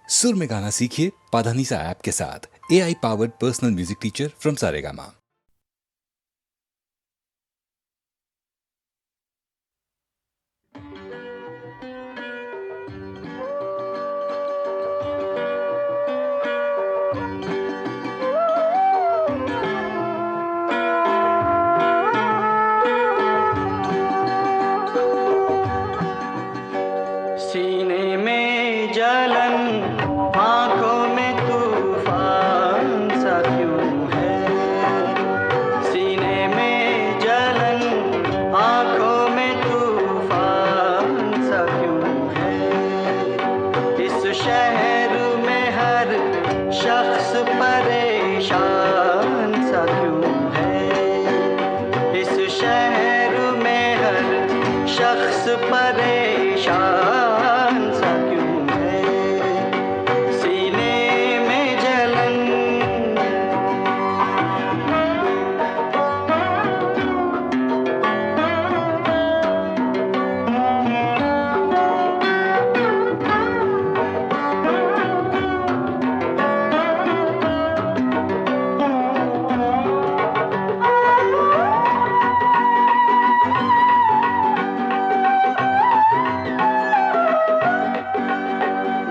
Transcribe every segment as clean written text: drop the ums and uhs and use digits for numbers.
सुर में गाना सीखिए पाधानीसा ऐप के साथ। AI powered personal music teacher from Saregama. सीने में जलन, आँखों में तूफान सा क्यों है। सीने में जलन, आँखों में तूफान सा क्यों है। इस शहर में हर शख्स परेशान सा क्यों है। इस शहर में हर शख्स परेशान सा क्यों है। सीने में जलन,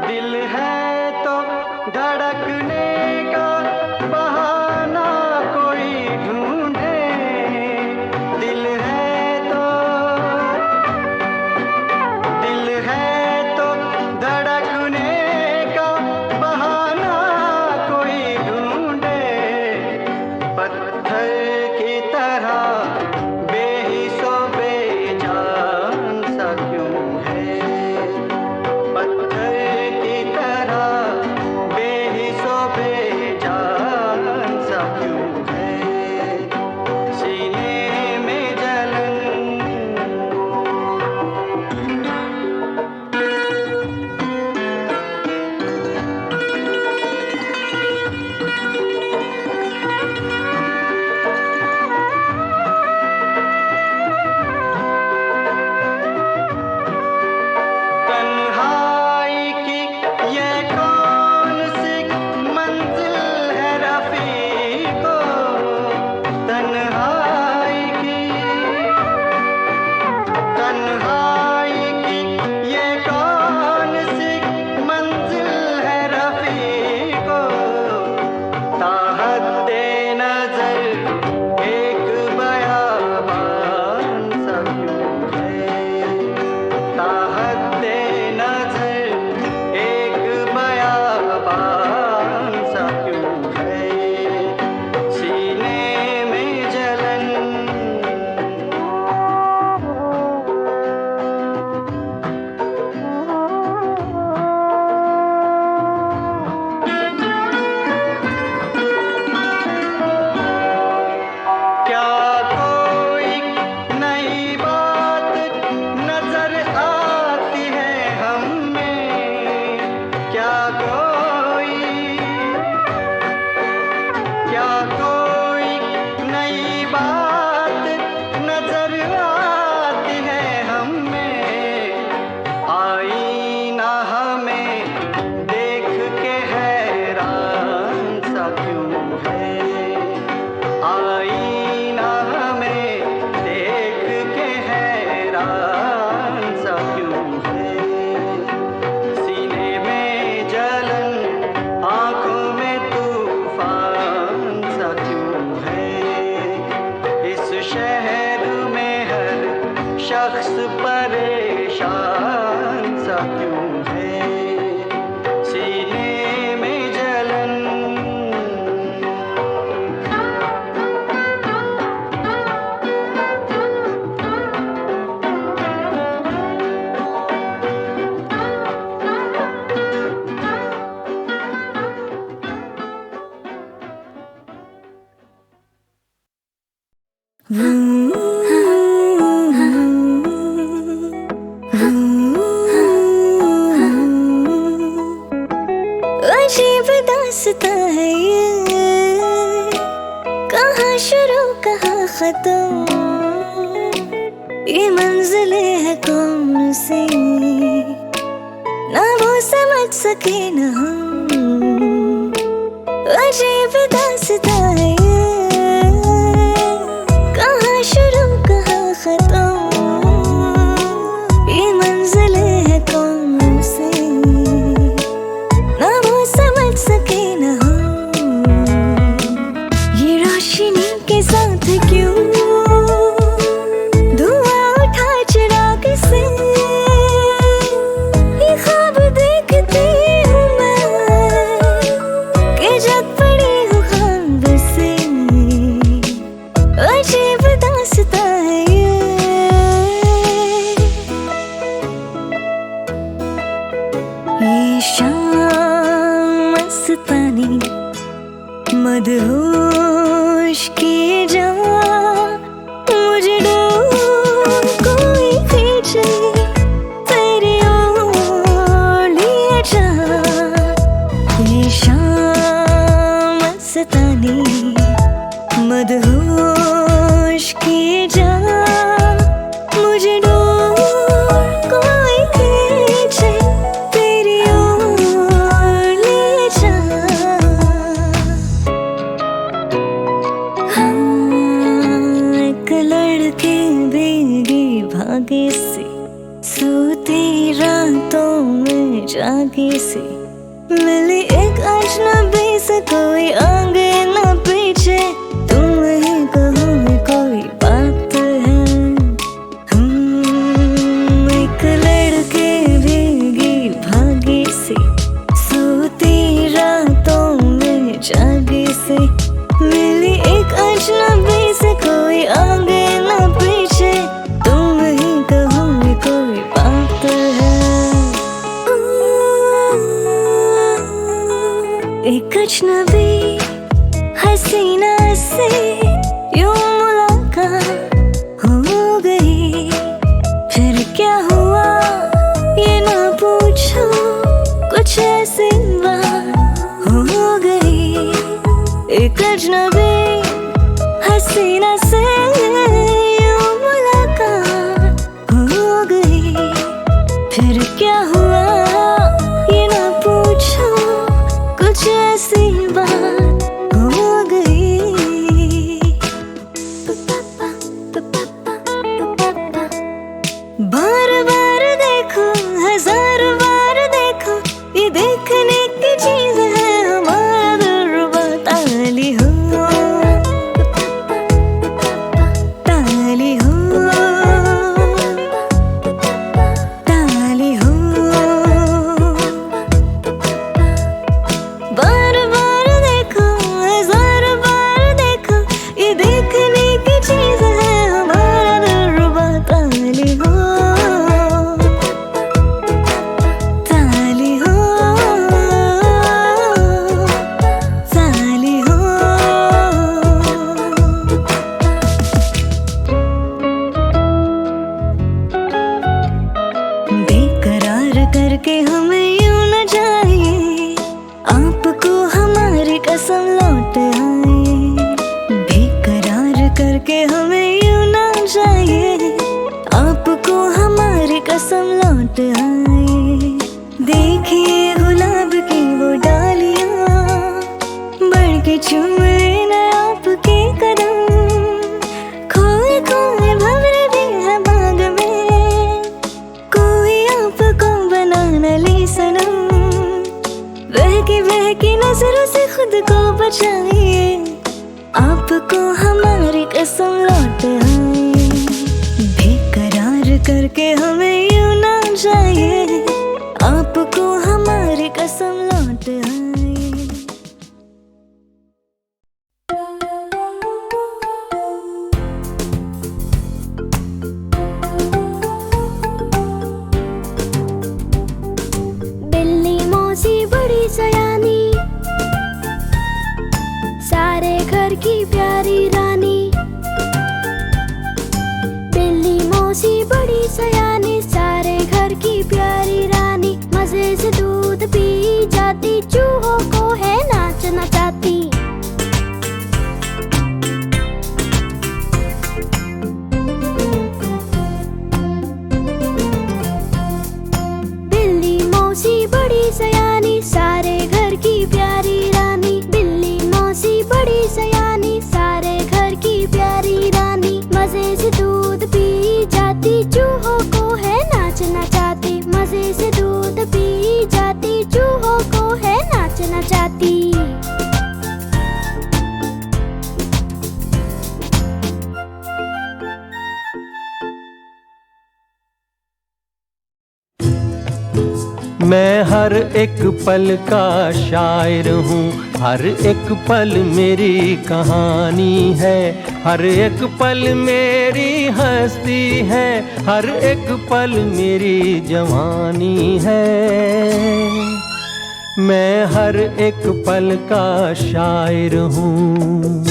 दिल है तो धड़कने का बहाना कोई ढूंढे। दिल है तो धड़कने का बहाना कोई ढूंढे। पत्थर की तरह बेहिसो बेजान सा क्यों है। पत्थर की तरह बेहिसो बेजान सा क्यों है। सीने में जलन, तन्हाई की ये कौन सी मंजिल है रफ़ीको। तन्हाई की ये कौन सी मंजिल है रफ़ीको। ताहद्दे नज़र एक बयाबान सा क्यों है। ताहद्दे नज़र एक बयाबान सा क्यों है। सीने में जलन, क्या कोई नई बात नजर आती है हमें। क्या कोई नई बात नजर आती है हमें। आईना हमें देख के हैरान सा क्यों है। आईना हमें देख के हैरान सा क्यों है। सीने में जलन, आँखों में तूफान सा क्यों है। इस शहर में हर शख्स परेशान सा क्यों है। सीने में जलन, अजीब दास्तां है ये, कहाँ शुरू कहाँ खत्म। ये मंजिलें है कौन सी, ना वो समझ सके न हम, अजीब दास्तां है ये, कहाँ शुरू कहाँ खत्म, ये मंजिलें है कौन से, ना वो समझ सके न हम, ये रोशनी के साथ क्यों धुआं उठा चिराग से, ये ख्वाब देखती हूँ मैं कि जग पड़ी हूँ ख्वाब से, अजीब दास्तां है ये। ये शाम मस्तानी मदहोश किए जा, मुझे डूब कोई खींचे तेरी ओर लिए जा। ये शाम मस्तानी मदहोश किए जा, मुझे डूब कोई खींचे तेरी ओर लिए जा। एक लड़के भीगी भागे से, सोती रातों में जागे से, मिली एक अजनबी से, कोई आगे न पीछे, तुम ही कहो में कोई बात है। एक लड़के भीगी भागे से, सोती रातों में जागे से, मिली एक अजनबी से, कोई आगे न पीछे, तुम ही कहो में कोई बात है। एक अजनबी हसीना से यूं मुलाकात हो गई, फिर क्या हुआ ये ना पूछो, कुछ ऐसी बात हो गई। एक अजनबी हसीना से यूं मुलाकात हो गई, फिर क्या हुआ ये ना पूछो, कुछ ऐसी बात हो गई। बार बार देखो, हजार बार देखो, ये देखने की चीज है हमारा दिलरुबा। ताली हो ताली हो ताली हो, बार बार देखो, हजार बार देखो, ये देखने की चीज है हमारा दिलरुबा। ताली हो ताली हो ताली हो। बेकरार करके हमें यूं न जाइए, आपको हमारी कसम लौट आए। बेकरार करके हमें यूं न जाइए, आपको हमारी कसम लौट आए। देखिए गुलाब की वो डालियां, बढ़ के चूम लेना आपके कदम, खोए खोए भंवरे भी है बाग में, कोई आपको बना न ले सनम। बहकी नजरों से खुद को बचाइए, आपको हमारी कसम लौट आए। बेकरार करके हमें यूं ना जाइए, आपको हमारी कसम लौट आए। बिल्ली मौसी बड़ी सयानी, सारे घर की प्यारी रानी। बिल्ली मौसी बड़ी सयानी, सारे घर की प्यारी रानी। मजे से दूध पी जाती, चूहों एक पल का शायर हूँ, हर एक पल मेरी कहानी है, हर एक पल मेरी हस्ती है, हर एक पल मेरी जवानी है। मैं हर एक पल का शायर हूँ।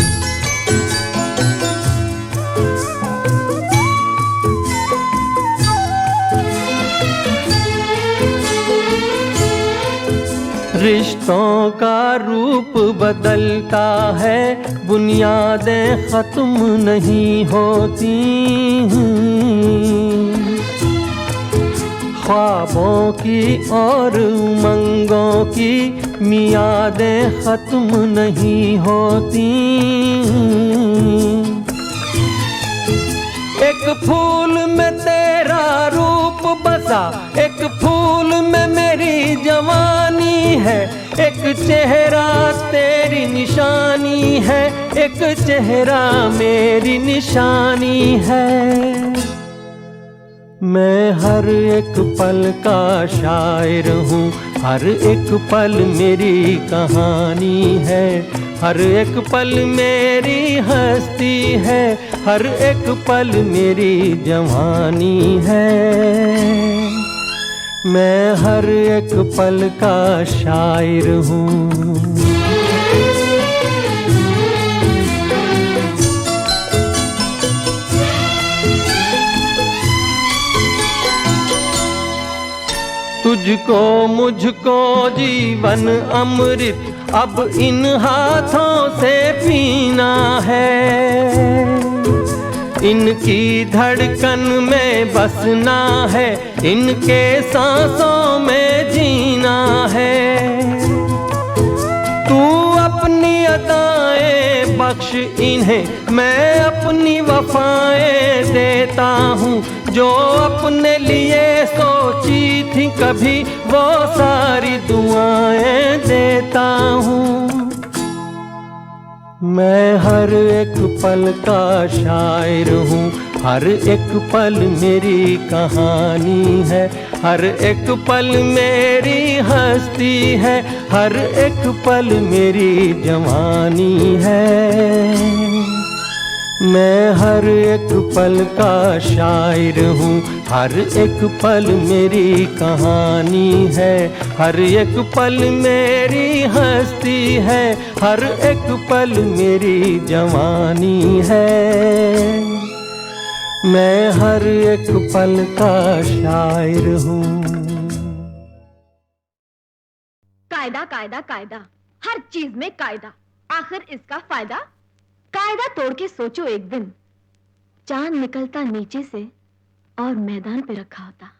रिश्तों का रूप बदलता है, बुनियादें खत्म नहीं होती, ख्वाबों की और उमंगों की मियादें खत्म नहीं होती। एक फूल में तेरा रूप बसा, एक फूल में मेरी जवानी है, एक चेहरा तेरी निशानी है, एक चेहरा मेरी निशानी है। मैं हर एक पल का शायर हूँ, हर एक पल मेरी कहानी है, हर एक पल मेरी हस्ती है, हर एक पल मेरी जवानी है। मैं हर एक पल का शायर हूँ। तुझको मुझको जीवन अमृत अब इन हाथों से पीना है, इनकी धड़कन में बसना है, इनके सांसों में जीना है। तू अपनी अदाएं बख्श इन्हें, मैं अपनी वफाएं देता हूँ, जो अपने लिए सोची थी कभी वो सारी दुआएं देता हूँ। मैं हर एक पल का शायर हूँ, हर एक पल मेरी कहानी है, हर एक पल मेरी हस्ती है, हर एक पल मेरी जवानी है। मैं हर एक पल का शायर हूँ, हर एक पल मेरी कहानी है, हर एक पल मेरी हस्ती है, हर एक पल मेरी जवानी है। मैं हर एक पल का शायर हूँ। कायदा कायदा कायदा, हर चीज में कायदा, आखिर इसका फायदा? कायदा तोड़ के सोचो एक दिन, चांद निकलता नीचे से और मैदान पे रखा होता।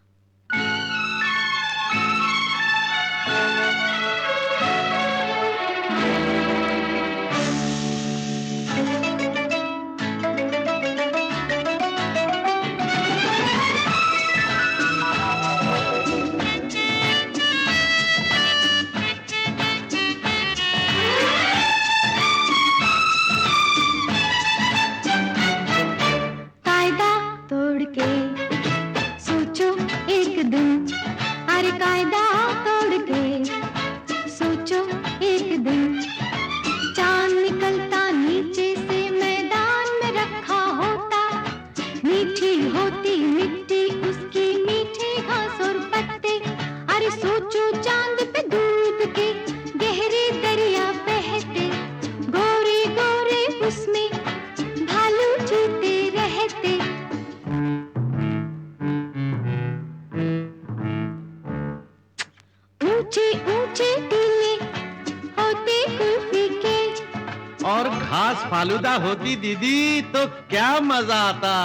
फालूदा होती दीदी तो क्या मजा आता।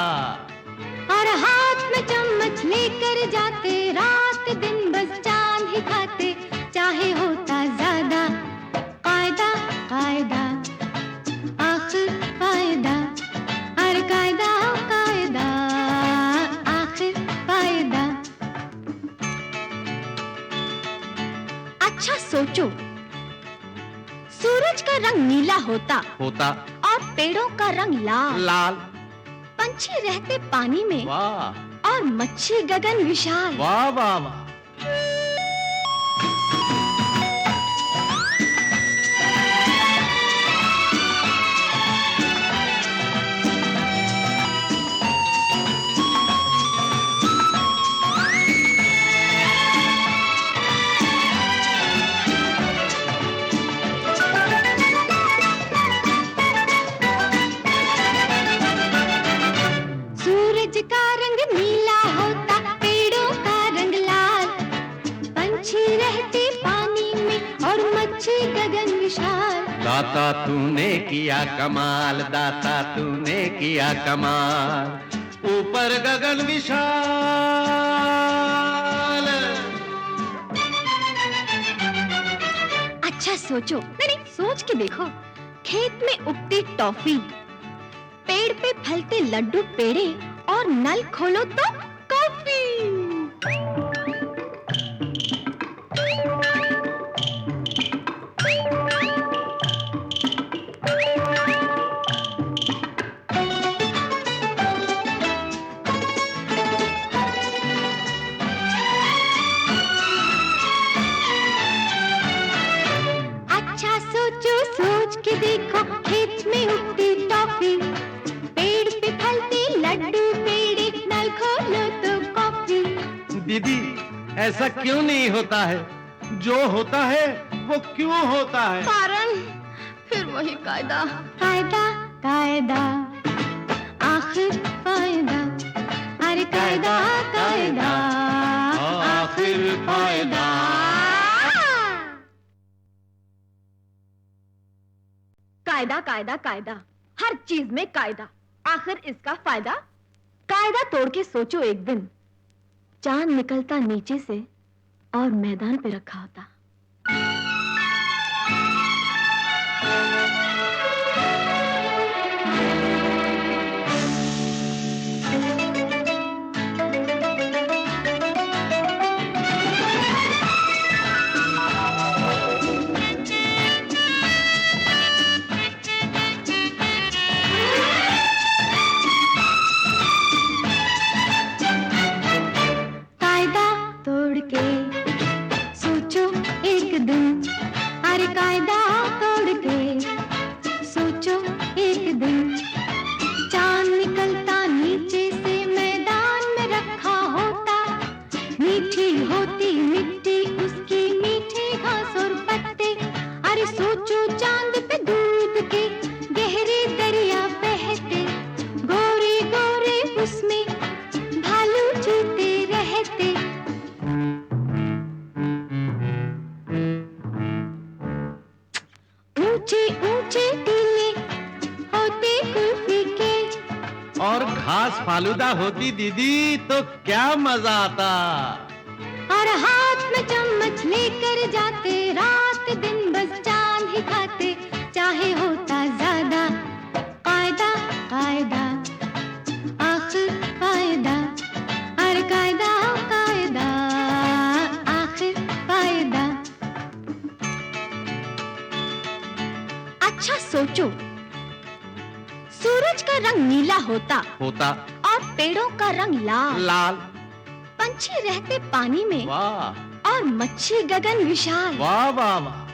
और हाथ में चम्मच लेकर जाते, रात दिन बस चांद ही खाते, चाहे होता ज्यादा। कायदा कायदा आखिर फायदा, हर कायदा कायदा आखिर फायदा। अच्छा सोचो, सूरज का रंग नीला होता और पेड़ों का रंग लाल, पंछी रहते पानी में वाह, और मच्छी गगन विशाल। वाह वाह वाह। मच्छी गगन विशाल। दाता तूने किया कमाल, दाता तूने किया कमाल, ऊपर गगन विशाल। अच्छा सोचो, नहीं सोच के देखो, खेत में उगती टॉफी, पेड़ पे फलते लड्डू पेड़े, और नल खोलो तो कॉफी। अच्छा सोचो, सोच के देखो, खेत में उगती टॉफी, पेड़ पे फलते लड्डू पेड़े, नल खोलो तो कॉफी। दीदी ऐसा क्यों नहीं होता है? जो होता है वो क्यों होता है? कारण फिर वही कायदा। कायदा कायदा आखिर फायदा, अरे कायदा कायदा आखिर फायदा। कायदा कायदा कायदा, हर चीज में कायदा, आखिर इसका फायदा। कायदा तोड़ के सोचो एक दिन, चांद निकलता नीचे से और मैदान पे रखा होता। कायदा तोड़ के सोचो एक दिन, अरे कायदा तोड़ के सोचो एक दिन, चांद निकलता नीचे से मैदान में रखा होता, मीठी होती मिट्टी उसकी, मीठी घास और पत्ते, अरे सोचो चांद पे दूध के गहरे दरिया बहते, गोरे गोरे उसमें भालू जीते रहते। ऊंचे ऊंचे टीले होते कुल्फी के, और घास फालूदा होती दीदी तो क्या मजा आता। और हाथ में चम्मच लेकर जाते, रात दिन बस चांद ही खाते, चाहे होता ज्यादा। कायदा कायदा आखिर फायदा, अरे कायदा कायदा आखिर फायदा। अच्छा सोचो, सूरज का रंग नीला होता होता और पेड़ों का रंग लाल, लाल। पंछी रहते पानी में वाह और मच्छी गगन विशाल। वाह वाह वाह।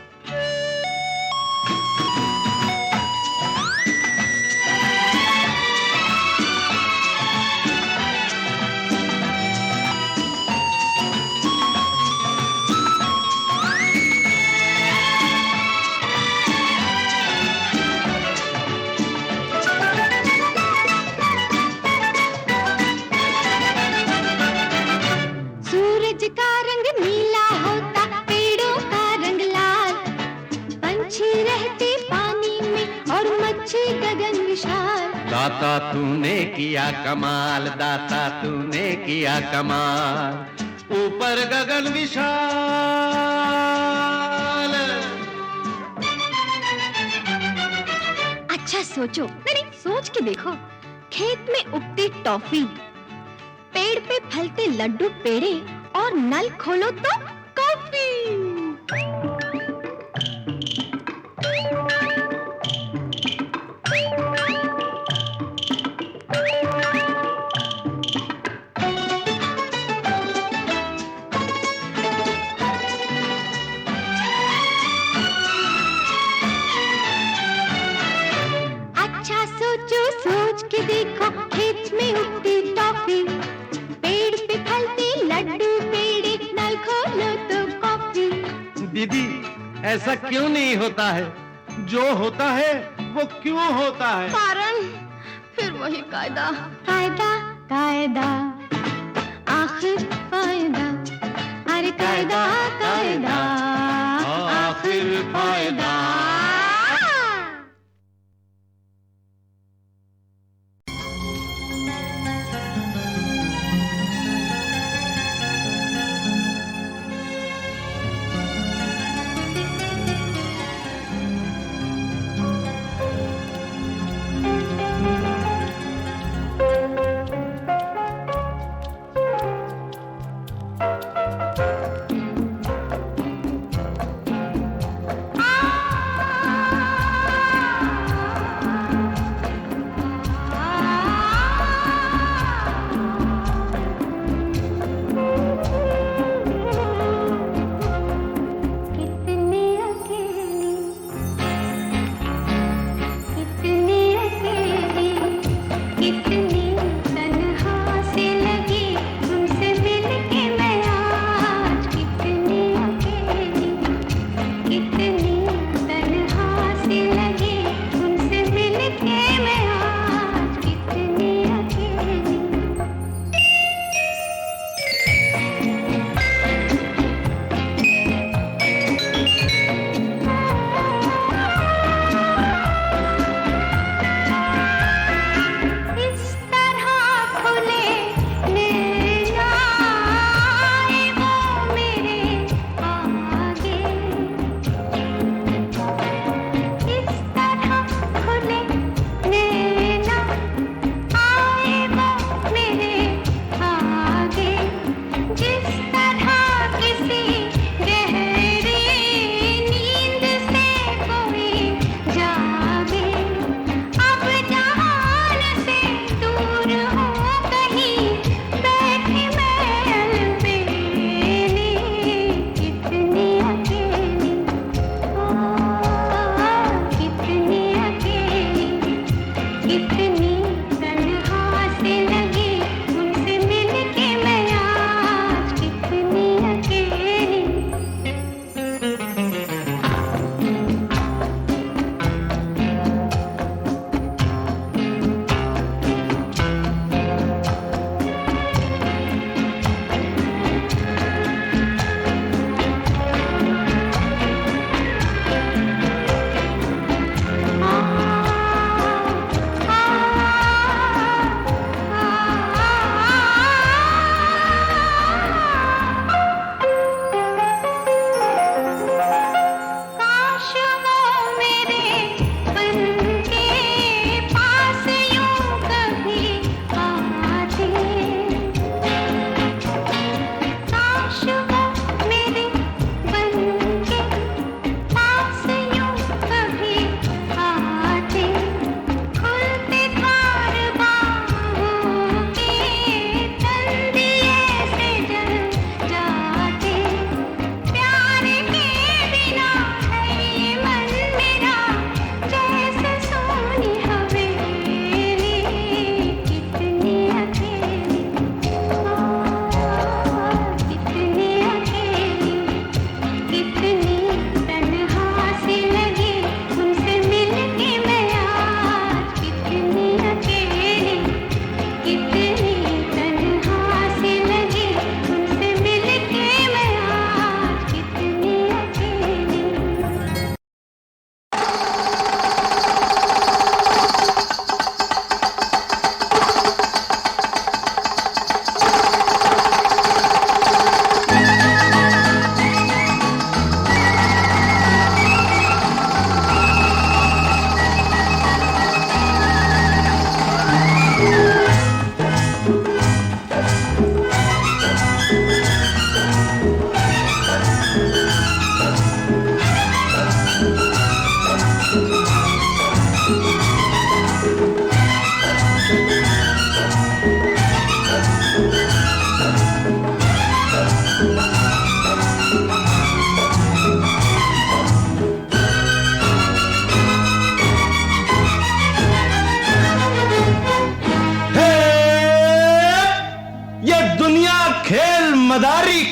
सूरज का रंग नीला होता, पेड़ों का रंग लाल, पंछी रहते पानी में और मच्छी गगन विशाल। दाता तूने किया कमाल, दाता तूने किया कमाल, ऊपर गगन विशाल। अच्छा सोचो, नहीं सोच के देखो, खेत में उगती टॉफी, पेड़ पे फलते लड्डू पेड़े, और नल खोलो तो कॉफी। अच्छा सोचो, सोच के देखो, खेत में उगती टॉफी, पेड़ पे फलते लड्डू पेड़े, नल खोलो तो कॉफी। दीदी ऐसा क्यों नहीं होता है? जो होता है वो क्यों होता है? कारण फिर वही कायदा। कायदा कायदा आखिर फायदा, अरे कायदा कायदा आखिर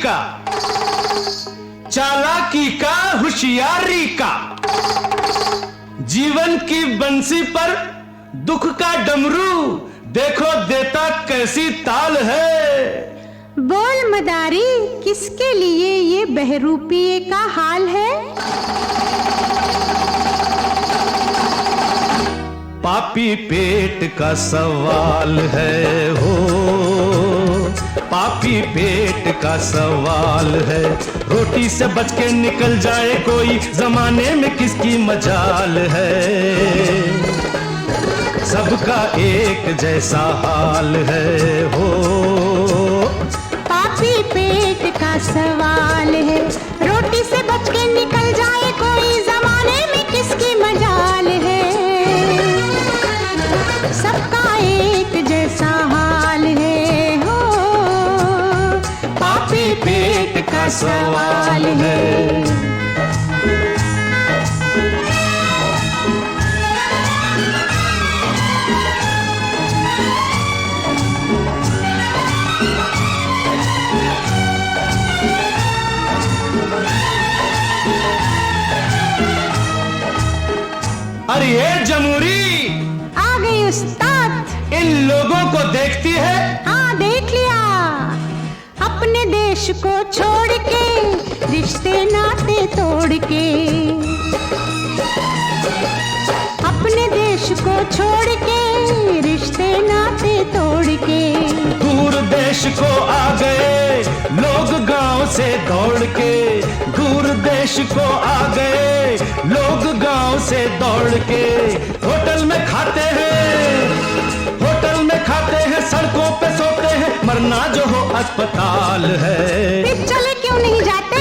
का, चालाकी का, होशियारी का, जीवन की बंसी पर दुख का डमरू देखो देता कैसी ताल है। बोल मदारी, किसके लिए ये बहरूपिये का हाल है? पापी पेट का सवाल है हो, पापी पेट का सवाल है। रोटी से बच के निकल जाए कोई, जमाने में किसकी मजाल है। सबका एक जैसा हाल है हो, पापी पेट का सवाल है। रोटी से बच के निकल जाए कोई, जमाने में किसकी मजाल है। सबका एक जैसा हाल है हो, पापी पेट का सवाल है। अरे ये जमूरी आ गई उस्ताद। इन लोगों को देखती है? हाँ देख लिया। अपने देश को छोड़ के, रिश्ते नाते तोड़ के, अपने देश को छोड़ के, रिश्ते नाते तोड़ के, दूर देश को आ गए लोग गांव से दौड़ के, दूर देश को आ गए लोग गांव से दौड़ के। होटल में खाते हैं, होटल में खाते हैं, सड़कों पे सोते हैं, मरना जो हो अस्पताल है। फिर चले क्यों नहीं जाते?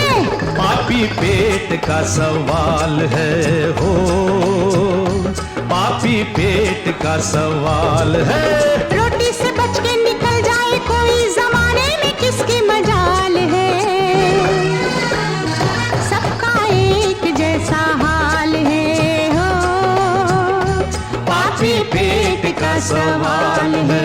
पापी पेट का सवाल है हो, पापी पेट का सवाल है। रोटी से बच के निकल जाए कोई, जमाने में किसकी मजाल है। सबका एक जैसा हाल है हो, पापी पेट का सवाल है।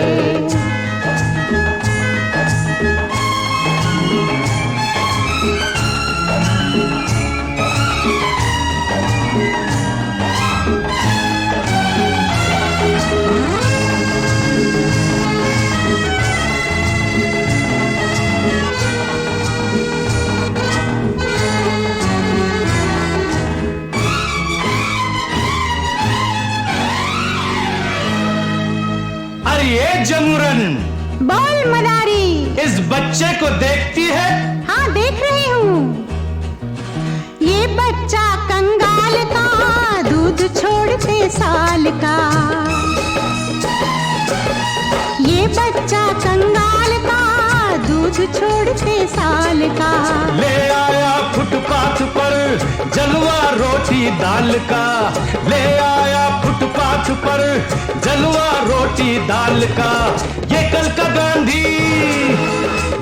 ये जमुरन, बोल मदारी। इस बच्चे को देखती है? हाँ देख रही हूँ। ये बच्चा कंगाल का, दूध छोड़ते साल का। ये बच्चा कंगाल का, दूध छोड़ते साल का। ले आया फुटपाथ पर जलवा रोटी दाल का, ले आया फुटपाथ पर जलवा रोटी दाल का। ये कल का गांधी,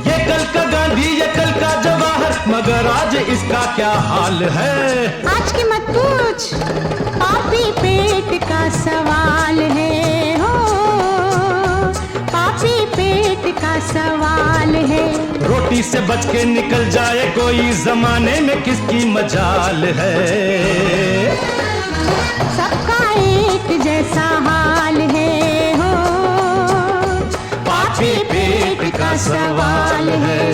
ये कल का गांधी, ये कल का जवाहर, मगर आज इसका क्या हाल है। आज की मत पूछ, पापी पेट का सवाल है हो, पापी पेट का सवाल है। रोटी से बच के निकल जाए कोई, जमाने में किसकी मजाल है। सबका एक जैसा हाल है हो, पापी पेट का सवाल है।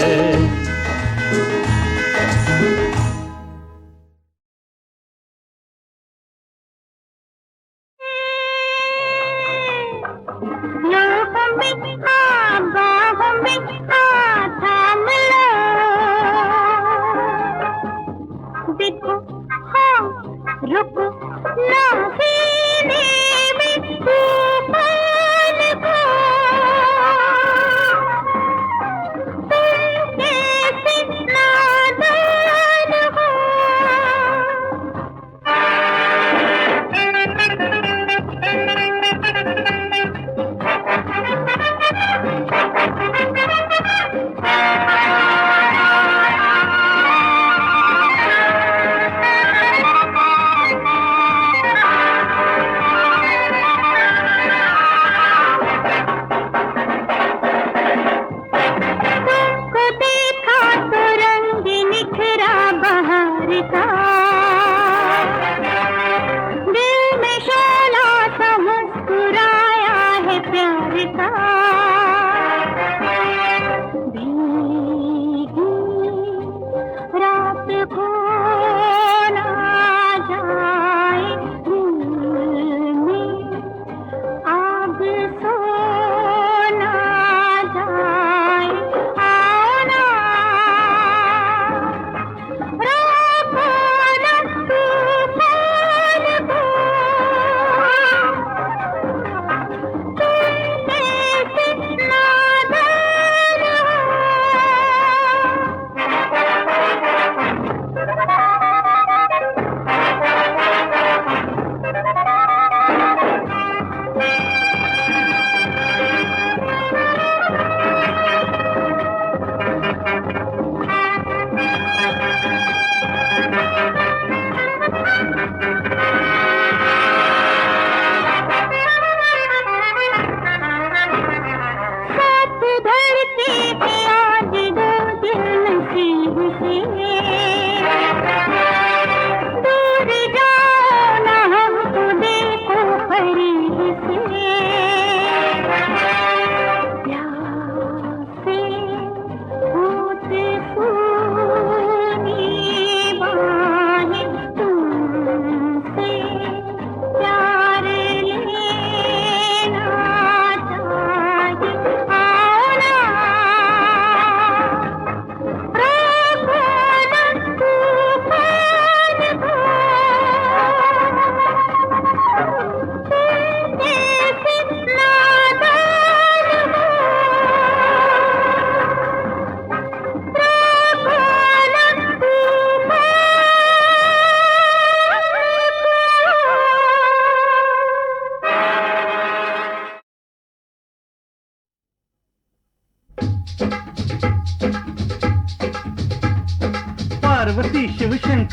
देखो हाँ रुको ना सीने में तूफान को, तुम कैसे नादान हो।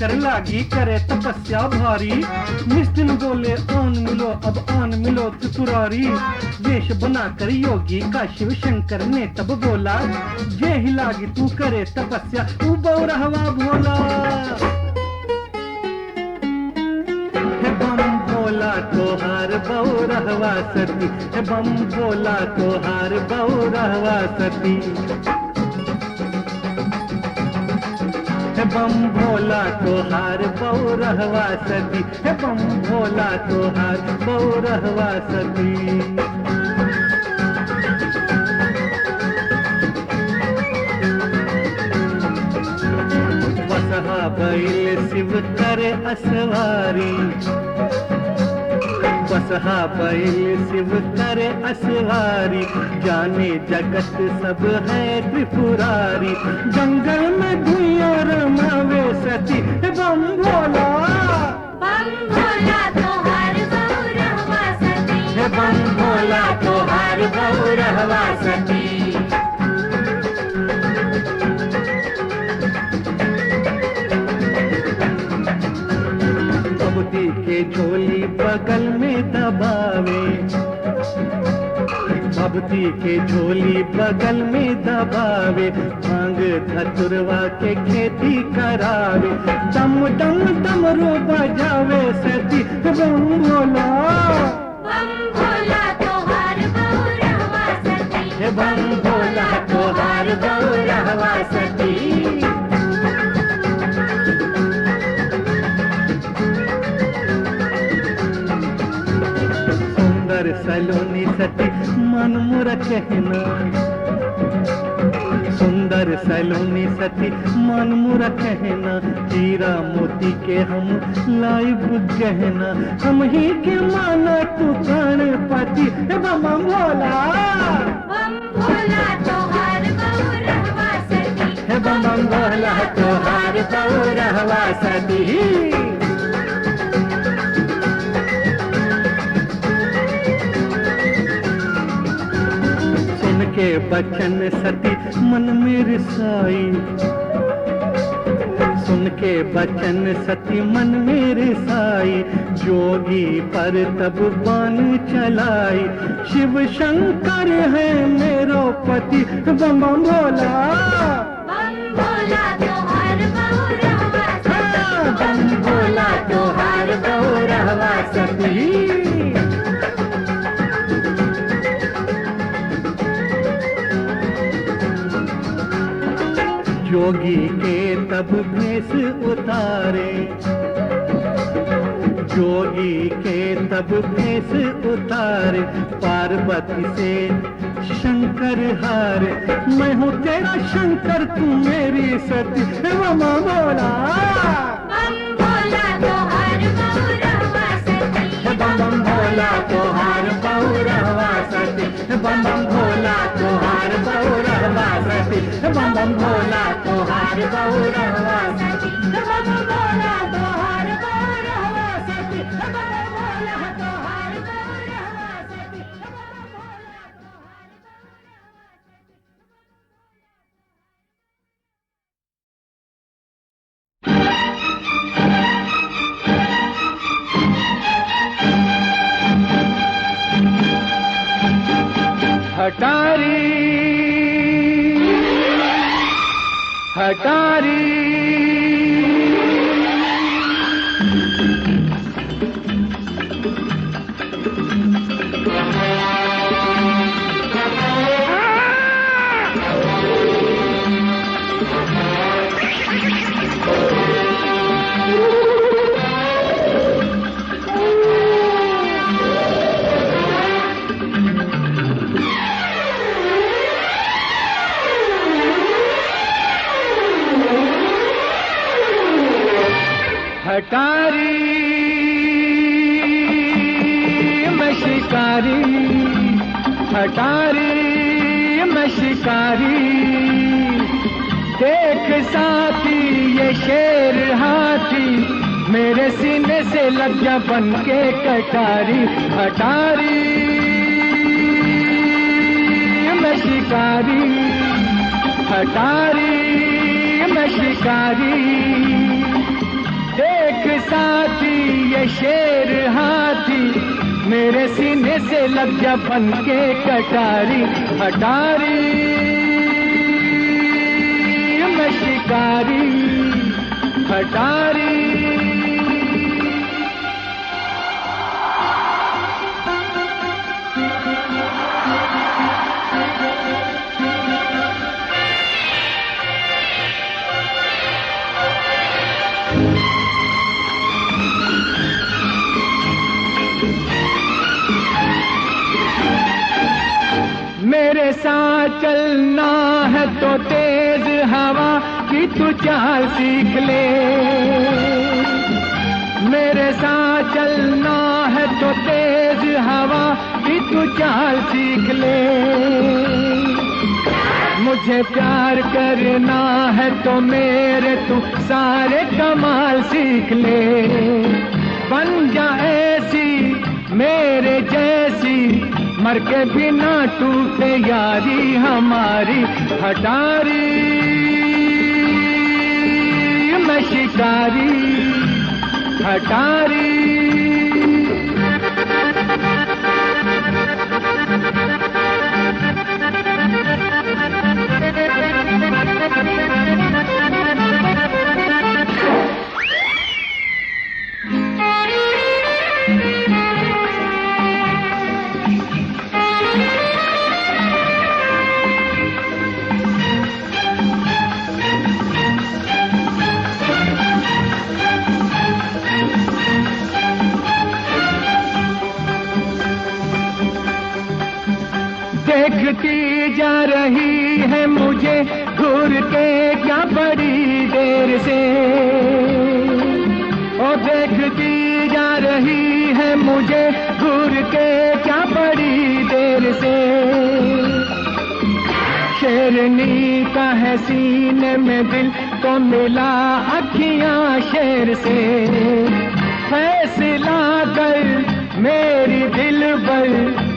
शंकर लागी करे तपस्या भारी। निस्दिन बोले आन मिलो अब आन मिलो त्रिपुरारी। वेश बनाकर योगी का शिव शंकर ने तब बोला, ये ही लागी तू करे तपस्या उबो रहवा भोला। हे बम भोला तोहार बहु रहवा सती, हे बम भोला तोहार बहु रहवा सती। हे बम भोला तोहार बहु रहवा सती, हे बम भोला तोहार बहु रहवा सती। वसहा बैल शिव करे असवारी, वसहा बैल शिव करे असवारी। जाने जगत सब है त्रिपुरारी, जंगल में धुइयां रमावे सती। बम भोला बम भोला तोहार बहु रहवा सती, हे बम भोला तोहार बहु रहवा सती। बबूती के झोली बगल में दबावे, बबूती के झोली बगल में दबावे। भांग धतुरवा के खेती करावे, दम दम डमरू बजावे सती। बम भोला बम भोला तोहार बहु रहवा सती, हे बम भोला तोहार बहु रहवा सती। सुंदर सलोनी सती मन मुर कहना, सुंदर सलोनी सती मन मुर कहना। हीरा मोती के हम लाइब गहना, हम ही के माना तू गणपति। बम भोला बम भोला तोहार बहु रहवा सती, हे बम भोला तोहार बहु रहवा सती। सुन के बचन सती मन मेरे साई, सुन के बचन सती मन मेरे साई। जोगी पर तब बाण चलाई, शिव शंकर है मेरो पति। बम भोला बम भोला तोहार बहु रहवा सती, बम भोला तोहार बहु रहवा सती। जोगी के तब भेष उतारे, जोगी के तब भेष उतारे। पार्वती से शंकर हारे, मैं हूँ तेरा शंकर तू मेरी सती। बम भोला बम भोला तोहार बहु रहवा सती, बम भोला तोहार बहु रहवा सती। बम भोला तोहार बहु रहवा सती, बम भोला तोहार बहु रहवा सती। बम भोला तोहार बहु रहवा सती, बम भोला तोहार बहु रहवा सती। हटारी हटारी हटारी मैं शिकारी, हटारी मैं शिकारी। देख साथी ये शेर हाथी, मेरे सीने से लग जा बन के कटारी। हटारी मैं शिकारी, हटारी मैं शिकारी। साथी ये शेर हाथी, मेरे सीने से लग जा बन के कटारी। हटारी मैं शिकारी, हटारी। मेरे साथ चलना है तो तेज हवा की तू चाल सीख ले। मेरे साथ चलना है तो तेज हवा की तू चाल सीख ले। मुझे प्यार करना है तो मेरे तू सारे कमाल सीख ले। बन जा ऐसी मेरे जैसी, मर के भी ना टूटे यारी हमारी। हटारी मैं शिकारी, हटारी। देखती जा रही है मुझे घूर के क्या बड़ी देर से। ओ देखती जा रही है मुझे घूर के क्या बड़ी देर से। शेरनी का है सीने में दिल तो मिला अखियां शेर से। फैसला कर मेरी दिलबर,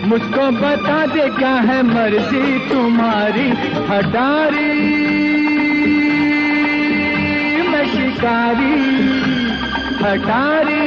मुझको बता दे क्या है मर्जी तुम्हारी। हटारी मैं शिकारी, हटारी।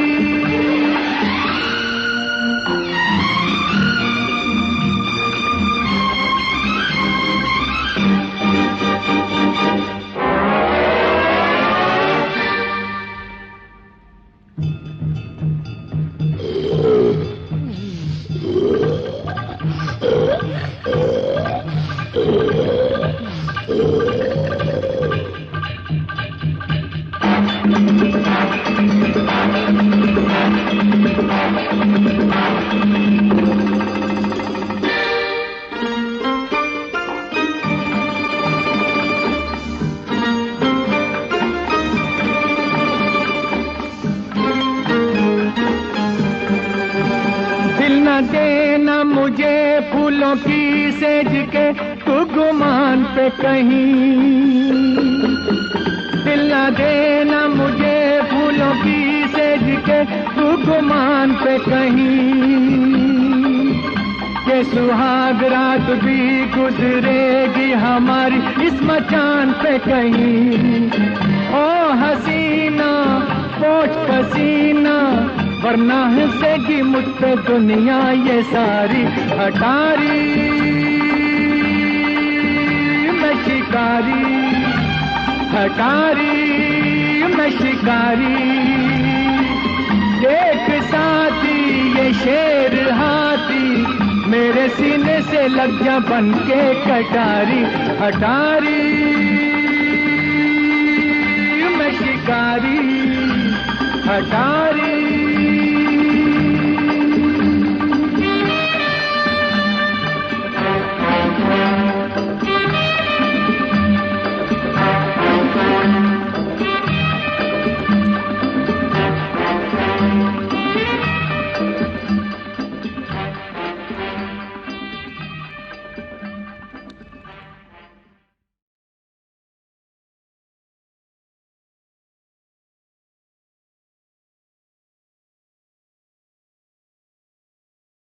देना मुझे फूलों की सेज के तू गुमान पे कहीं। दिल न देना मुझे फूलों की सेज के तू गुमान पे कहीं। ये सुहाग रात भी गुजरेगी हमारी इस मचान पे कहीं। ओ हसीना पोछ पसीना, वरना हंसेगी मुझ पे दुनिया ये सारी। हटारी मैं शिकारी, हटारी मैं शिकारी। देख साथी ये शेर हाथी, मेरे सीने से लग जा बन के कटारी। हटारी मैं शिकारी, हटारी।